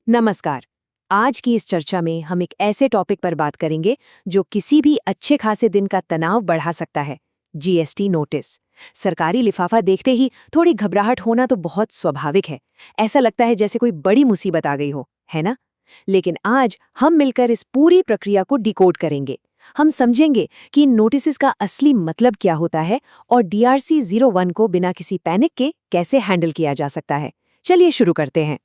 नमस्कार। आज की इस चर्चा में हम एक ऐसे टॉपिक पर बात करेंगे जो किसी भी अच्छे खासे दिन का तनाव बढ़ा सकता है। GST notice. सरकारी लिफाफा देखते ही थोड़ी घबराहट होना तो बहुत स्वाभाविक है। ऐसा लगता है जैसे कोई बड़ी मुसीबत आ गई हो, है ना? लेकिन आज हम मिलकर इस पूरी प्रक्रिया को डिकोड करेंगे। हम समझेंगे कि इन नोटिस का असली मतलब क्या होता है और DRC 01 को बिना किसी पैनिक के कैसे हैंडल किया जा सकता है। चलिए शुरू करते हैं।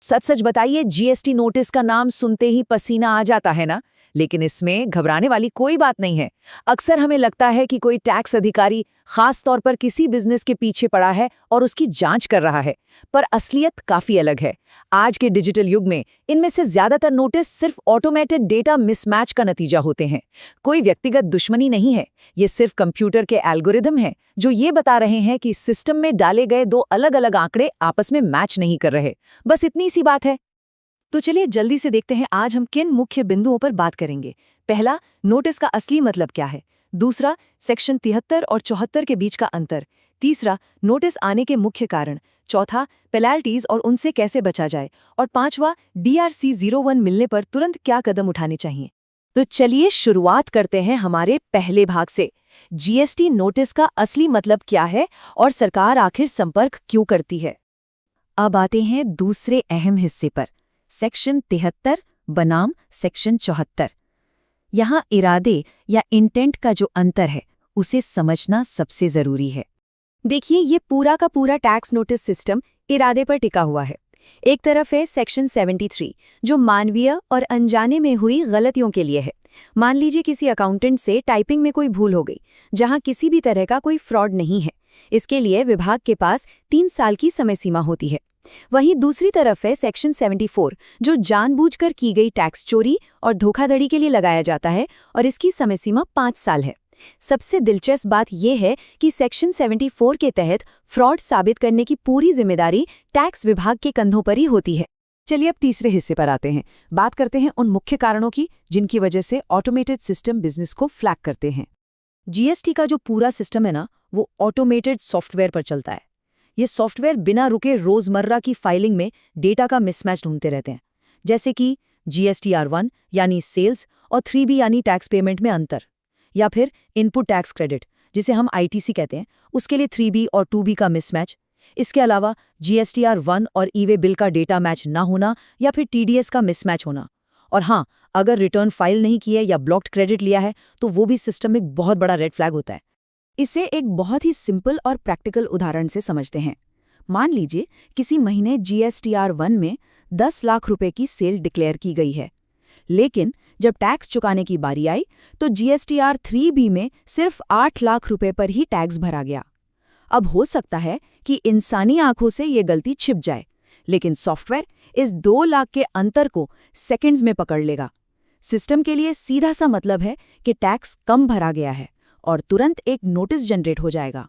सच सच बताइए, जीएसटी नोटिस का नाम सुनते ही पसीना आ जाता है ना। लेकिन इसमें घबराने वाली कोई बात नहीं है। अक्सर हमें लगता है कि कोई टैक्स अधिकारी खास तौर पर किसी बिजनेस के पीछे पड़ा है और उसकी जांच कर रहा है, पर असलियत काफी अलग है। आज के डिजिटल युग में इनमें से ज्यादातर नोटिस सिर्फ ऑटोमेटेड डेटा मिसमैच का नतीजा होते हैं। कोई व्यक्तिगत दुश्मनी नहीं है, ये सिर्फ कंप्यूटर के एल्गोरिदम हैं जो ये बता रहे हैं कि सिस्टम में डाले गए दो अलग अलग आंकड़े आपस में मैच नहीं कर रहे। बस इतनी सी बात है। तो चलिए जल्दी से देखते हैं आज हम किन मुख्य बिंदुओं पर बात करेंगे। पहला, नोटिस का असली मतलब क्या है। दूसरा, सेक्शन 73 और 74 के बीच का अंतर। तीसरा, नोटिस आने के मुख्य कारण। चौथा, पेनल्टीज और उनसे कैसे बचा जाए। और पांचवा, DRC 01 मिलने पर तुरंत क्या कदम उठाने चाहिए। तो चलिए शुरुआत करते हैं हमारे पहले भाग से। जीएसटी नोटिस का असली मतलब क्या है और सरकार आखिर संपर्क क्यों करती है। अब आते हैं दूसरे अहम हिस्से पर, सेक्शन 73 बनाम सेक्शन 74। यहाँ इरादे या इंटेंट का जो अंतर है उसे समझना सबसे जरूरी है। देखिए, ये पूरा का पूरा टैक्स नोटिस सिस्टम इरादे पर टिका हुआ है। एक तरफ है सेक्शन 73 जो मानवीय और अनजाने में हुई गलतियों के लिए है। मान लीजिए किसी अकाउंटेंट से टाइपिंग में कोई भूल हो गई, जहां किसी भी तरह का कोई फ्रॉड नहीं है। इसके लिए विभाग के पास 3 साल की समय सीमा होती है। वहीं दूसरी तरफ है सेक्शन 74 जो जानबूझकर की गई टैक्स चोरी और धोखाधड़ी के लिए लगाया जाता है और इसकी समय सीमा 5 साल है। सबसे दिलचस्प बात यह है कि सेक्शन 74 के तहत फ्रॉड साबित करने की पूरी जिम्मेदारी टैक्स विभाग के कंधों पर ही होती है। चलिए अब तीसरे हिस्से पर आते हैं। बात करते हैं उन मुख्य कारणों की जिनकी वजह से ऑटोमेटेड सिस्टम बिजनेस को फ्लैग करते हैं। जीएसटी का जो पूरा सिस्टम है ना, वो ऑटोमेटेड सॉफ्टवेयर पर चलता है। ये सॉफ्टवेयर बिना रुके रोजमर्रा की फाइलिंग में डेटा का मिसमैच ढूंढते रहते हैं, जैसे कि GSTR1 यानी सेल्स और 3B यानी टैक्स पेमेंट में अंतर, या फिर इनपुट टैक्स क्रेडिट जिसे हम ITC कहते हैं, उसके लिए 3B और 2B का मिसमैच। इसके अलावा GSTR1 और ई-वे बिल का डेटा मैच ना होना या फिर TDS का मिसमैच होना। और हाँ, अगर रिटर्न फाइल नहीं की है या ब्लॉक्ड क्रेडिट लिया है तो वो भी सिस्टम में बहुत बड़ा रेड फ्लैग होता है। इसे एक बहुत ही सिंपल और प्रैक्टिकल उदाहरण से समझते हैं। मान लीजिए किसी महीने GSTR1 में 10 लाख रुपए की सेल डिक्लेयर की गई है, लेकिन जब टैक्स चुकाने की बारी आई तो GSTR3B में सिर्फ 8 लाख रुपए पर ही टैक्स भरा गया। अब हो सकता है कि इंसानी आंखों से ये गलती छिप जाए, लेकिन सॉफ्टवेयर इस 2 लाख के अंतर को सेकंड्स में पकड़ लेगा। सिस्टम के लिए सीधा सा मतलब है कि टैक्स कम भरा गया है और तुरंत एक नोटिस जनरेट हो जाएगा।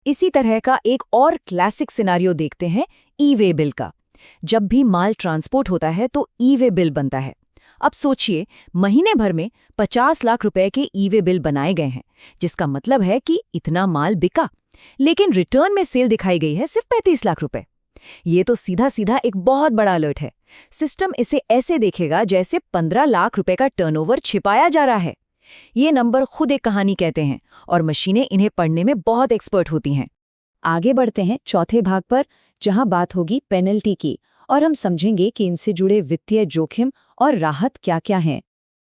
इसी तरह का एक और क्लासिक सिनारियो देखते हैं ई-वे बिल का। जब भी माल ट्रांसपोर्ट होता है तो ई-वे बिल बनता है। अब सोचिए, महीने भर में 50 लाख रुपए के ई-वे बिल बनाए गए हैं, जिसका मतलब है कि इतना माल बिका, लेकिन रिटर्न में सेल दिखाई गई है सिर्फ 35 लाख रुपए। ये तो सीधा सीधा एक बहुत बड़ा अलर्ट है। सिस्टम इसे ऐसे देखेगा जैसे 15 लाख रुपए का टर्नओवर छिपाया जा रहा है। ये नंबर खुद एक कहानी कहते हैं और मशीनें इन्हें पढ़ने में बहुत एक्सपर्ट होती हैं। आगे बढ़ते हैं चौथे भाग पर, जहां बात होगी पेनल्टी की, और हम समझेंगे कि इनसे जुड़े वित्तीय जोखिम और राहत क्या-क्या हैं।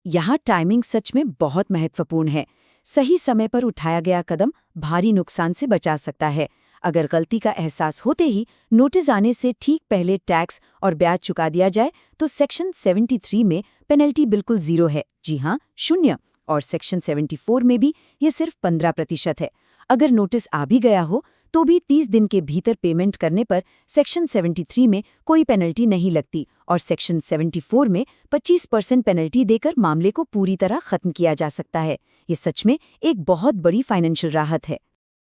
यहाँ टाइमिंग सच में बहुत महत्वपूर्ण है। सही समय पर उठाया गया कदम भारी नुकसान से बचा सकता है। अगर गलती का एहसास होते ही नोटिस आने से ठीक पहले टैक्स और ब्याज चुका दिया जाए तो सेक्शन 73 में पेनल्टी बिल्कुल 0 है। जी हाँ, 0। और सेक्शन 74 में भी ये सिर्फ 15% है। अगर नोटिस आ भी गया हो तो भी 30 दिन के भीतर पेमेंट करने पर सेक्शन 73 में कोई पेनल्टी नहीं लगती और सेक्शन 74 में 25% पेनल्टी देकर मामले को पूरी तरह खत्म किया जा सकता है। ये सच में एक बहुत बड़ी फाइनेंशियल राहत है।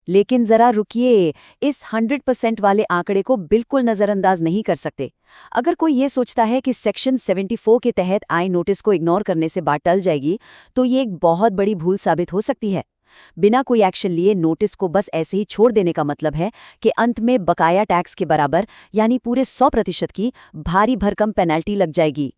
लेकिन जरा रुकिए, इस 100% वाले आंकड़े को बिल्कुल नजरअंदाज नहीं कर सकते। अगर कोई ये सोचता है कि सेक्शन 74 के तहत आए नोटिस को इग्नोर करने से बात टल जाएगी, तो ये एक बहुत बड़ी भूल साबित हो सकती है। बिना कोई एक्शन लिए नोटिस को बस ऐसे ही छोड़ देने का मतलब है कि अंत में बकाया टैक्स के बराबर यानी पूरे 100% की भारी भरकम पेनल्टी लग जाएगी।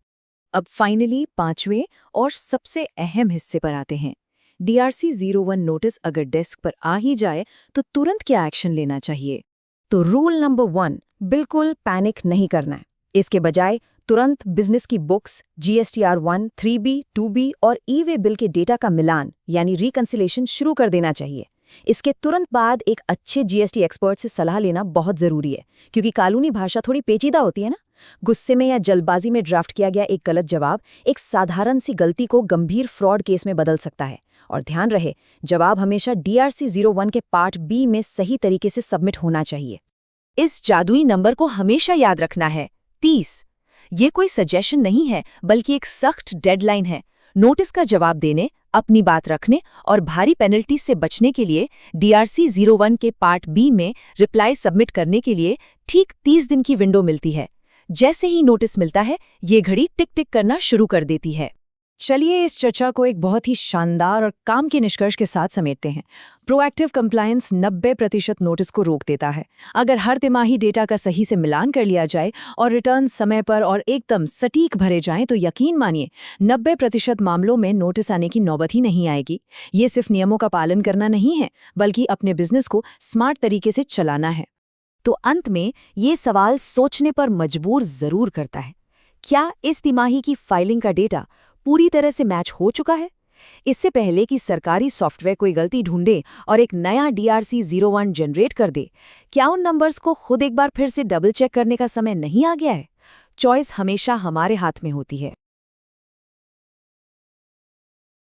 अब फाइनली 5वें और सबसे अहम हिस्से पर आते हैं। DRC 01 नोटिस अगर डेस्क पर आ ही जाए तो तुरंत क्या एक्शन लेना चाहिए? तो रूल नंबर 1, बिल्कुल पैनिक नहीं करना है। इसके बजाय तुरंत बिजनेस की बुक्स, GSTR 1, 3B, 2B और ई-वे बिल के डेटा का मिलान यानी रिकंसिलेशन शुरू कर देना चाहिए। इसके तुरंत बाद एक अच्छे GST एक्सपर्ट से सलाह लेना बहुत जरूरी है, क्योंकि कानूनी भाषा थोड़ी पेचीदा होती है ना। गुस्से में या जल्दबाजी में ड्राफ्ट किया गया एक गलत जवाब एक साधारण सी गलती को गंभीर फ्रॉड केस में बदल सकता है। और ध्यान रहे, जवाब हमेशा DRC 01 के पार्ट B में सही तरीके से सबमिट होना चाहिए। इस जादुई नंबर को हमेशा याद रखना है, 30। ये कोई सजेशन नहीं है, बल्कि एक सख्त डेडलाइन है। नोटिस का जवाब देने, अपनी बात रखने और भारी पेनल्टी से बचने के लिए DRC 01 के पार्ट B में रिप्लाई सबमिट करने के लिए ठीक 30 दिन की विंडो मिलती है। जैसे ही नोटिस मिलता है, ये घड़ी टिक टिक करना शुरू कर देती है। चलिए इस चर्चा को एक बहुत ही शानदार और काम के निष्कर्ष के साथ समेटते हैं। प्रोएक्टिव कंप्लायंस 90% नोटिस को रोक देता है। अगर हर तिमाही डेटा का सही से मिलान कर लिया जाए और रिटर्न समय पर और एकदम सटीक भरे जाएं तो यकीन मानिए 90% मामलों में नोटिस आने की नौबत ही नहीं आएगी। ये सिर्फ नियमों का पालन करना नहीं है, बल्कि अपने बिजनेस को स्मार्ट तरीके से चलाना है। तो अंत में ये सवाल सोचने पर मजबूर जरूर करता है, क्या इस तिमाही की फाइलिंग का डेटा पूरी तरह से मैच हो चुका है? इससे पहले कि सरकारी सॉफ्टवेयर कोई गलती ढूंढे और एक नया DRC 01 जनरेट कर दे, क्या उन नंबर्स को खुद एक बार फिर से डबल चेक करने का समय नहीं आ गया है? चॉइस हमेशा हमारे हाथ में होती है।